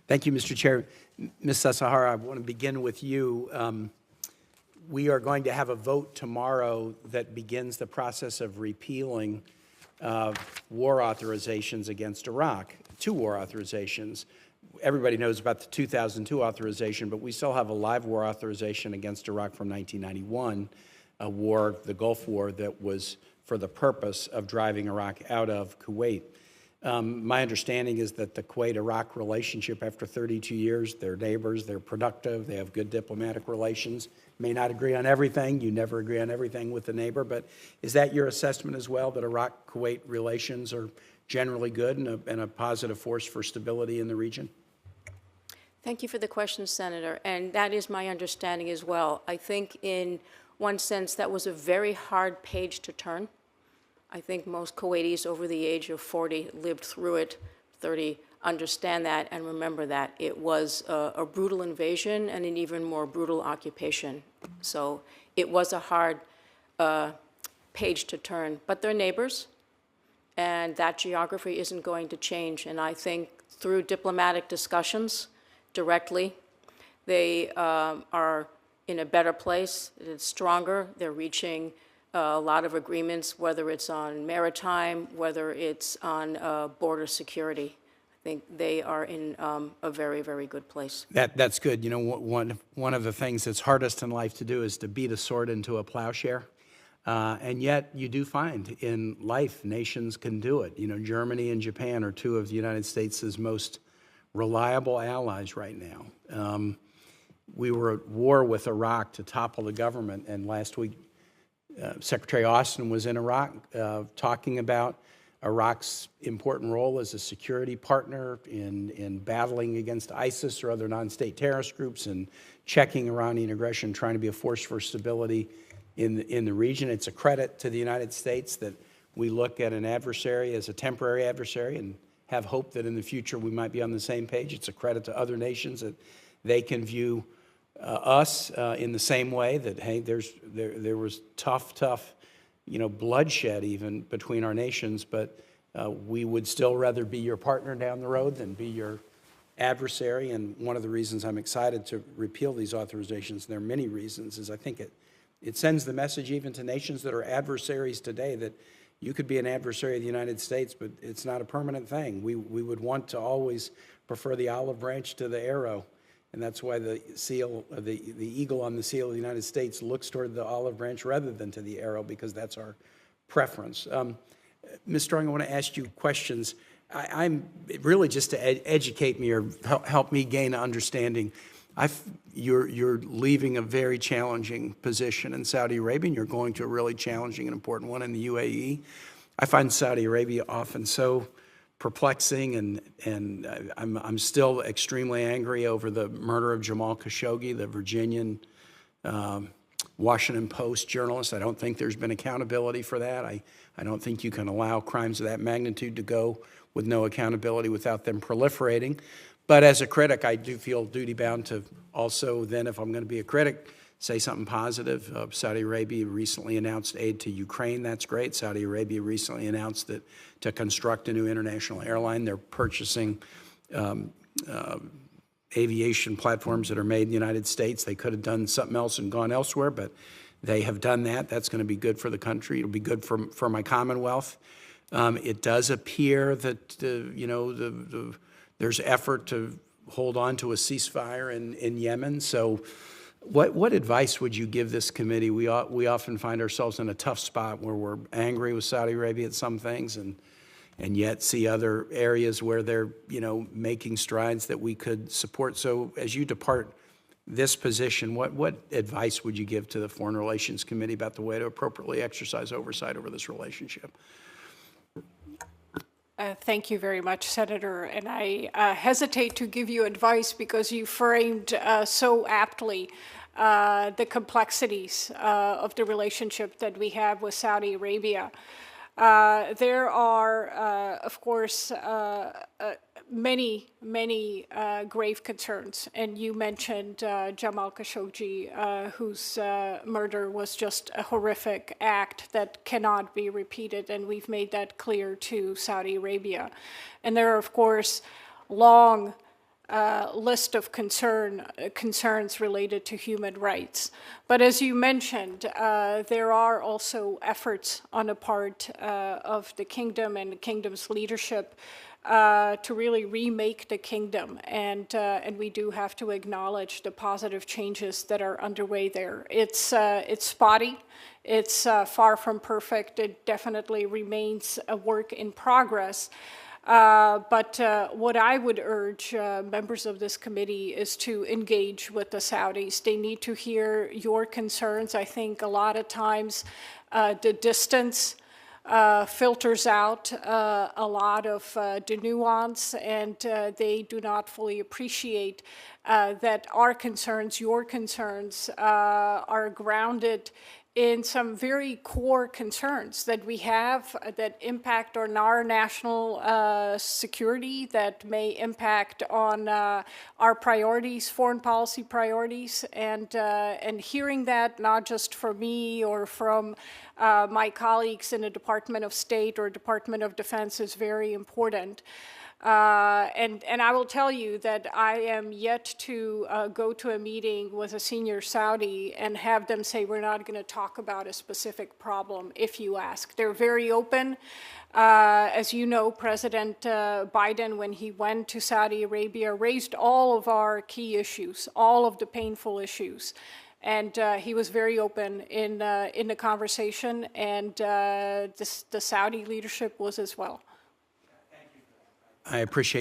Thank you, Mr. Chair. Ms. Sasahara, I want to begin with you. We are going to have a vote tomorrow that begins the process of repealing war authorizations against Iraq, 2 war authorizations. Everybody knows about the 2002 authorization, but we still have a live war authorization against Iraq from 1991, a war, the Gulf War, that was for the purpose of driving Iraq out of Kuwait. My understanding is that the Kuwait-Iraq relationship after 32 years, they're neighbors, they're productive, they have good diplomatic relations. May not agree on everything, you never agree on everything with the neighbor, but is that your assessment as well, that Iraq-Kuwait relations are generally good and a positive force for stability in the region? Thank you for the question, Senator, and that is my understanding as well. I think in one sense that was a very hard page to turn. I think most Kuwaitis over the age of 40 lived through it, 30 understand that and remember that. It was a brutal invasion and an even more brutal occupation. So it was a hard page to turn, but they're neighbors, and that geography isn't going to change. And I think through diplomatic discussions directly, they are in a better place, it's stronger, they're reaching a lot of agreements, whether it's on maritime, whether it's on border security. I think they are in a very, very good place. That's good. You know, one of the things that's hardest in life to do is to beat a sword into a plowshare. And yet you do find in life nations can do it. You know, Germany and Japan are 2 of the United States' most reliable allies right now. We were at war with Iraq to topple the government, and last week Secretary Austin was in Iraq talking about Iraq's important role as a security partner in battling against ISIS or other non-state terrorist groups and checking Iranian aggression, trying to be a force for stability in the region. It's a credit to the United States that we look at an adversary as a temporary adversary and have hope that in the future we might be on the same page. It's a credit to other nations that they can view us in the same way, that, hey, there was tough, bloodshed even between our nations, but we would still rather be your partner down the road than be your adversary. And one of the reasons I'm excited to repeal these authorizations, and there are many reasons, is I think it sends the message even to nations that are adversaries today that you could be an adversary of the United States, but it's not a permanent thing. We would want to always prefer the olive branch to the arrow. And that's why the eagle on the seal of the United States looks toward the olive branch rather than to the arrow, because that's our preference. Ms. Strong, I want to ask you questions. I'm really just to educate me or help me gain an understanding. You're leaving a very challenging position in Saudi Arabia, and you're going to a really challenging and important one in the UAE. I find Saudi Arabia often so perplexing, and I'm still extremely angry over the murder of Jamal Khashoggi, the Virginian Washington Post journalist. I don't think there's been accountability for that. I don't think you can allow crimes of that magnitude to go with no accountability without them proliferating. But as a critic, I do feel duty-bound to also then, if I'm going to be a critic, say something positive. Saudi Arabia recently announced aid to Ukraine. That's great. Saudi Arabia recently announced that to construct a new international airline, they're purchasing aviation platforms that are made in the United States. They could have done something else and gone elsewhere, but they have done that. That's going to be good for the country. It'll be good for my Commonwealth. It does appear that, there's effort to hold on to a ceasefire in Yemen. So what advice would you give this committee? We often find ourselves in a tough spot where we're angry with Saudi Arabia at some things and yet see other areas where they're, making strides that we could support. So as you depart this position, what advice would you give to the Foreign Relations Committee about the way to appropriately exercise oversight over this relationship? Thank you very much, Senator. And I hesitate to give you advice because you framed so aptly the complexities of the relationship that we have with Saudi Arabia. There are, of course, many grave concerns. And you mentioned Jamal Khashoggi, whose murder was just a horrific act that cannot be repeated. And we've made that clear to Saudi Arabia. And there are, of course, long list of concerns related to human rights. But as you mentioned, there are also efforts on the part of the kingdom and the kingdom's leadership to really remake the kingdom, and we do have to acknowledge the positive changes that are underway there. It's spotty. It's far from perfect. It definitely remains a work in progress. But what I would urge members of this committee is to engage with the Saudis. They need to hear your concerns. I think a lot of times the distance filters out a lot of the nuance, and they do not fully appreciate that our concerns, your concerns, are grounded in some very core concerns that we have that impact on our national security, that may impact on our priorities, foreign policy priorities, and hearing that not just from me or from my colleagues in the Department of State or Department of Defense is very important. And I will tell you that I am yet to go to a meeting with a senior Saudi and have them say, we're not going to talk about a specific problem if you ask. They're very open. As you know, President Biden, when he went to Saudi Arabia, raised all of our key issues, all of the painful issues. And he was very open in the conversation, and the Saudi leadership was as well. I appreciate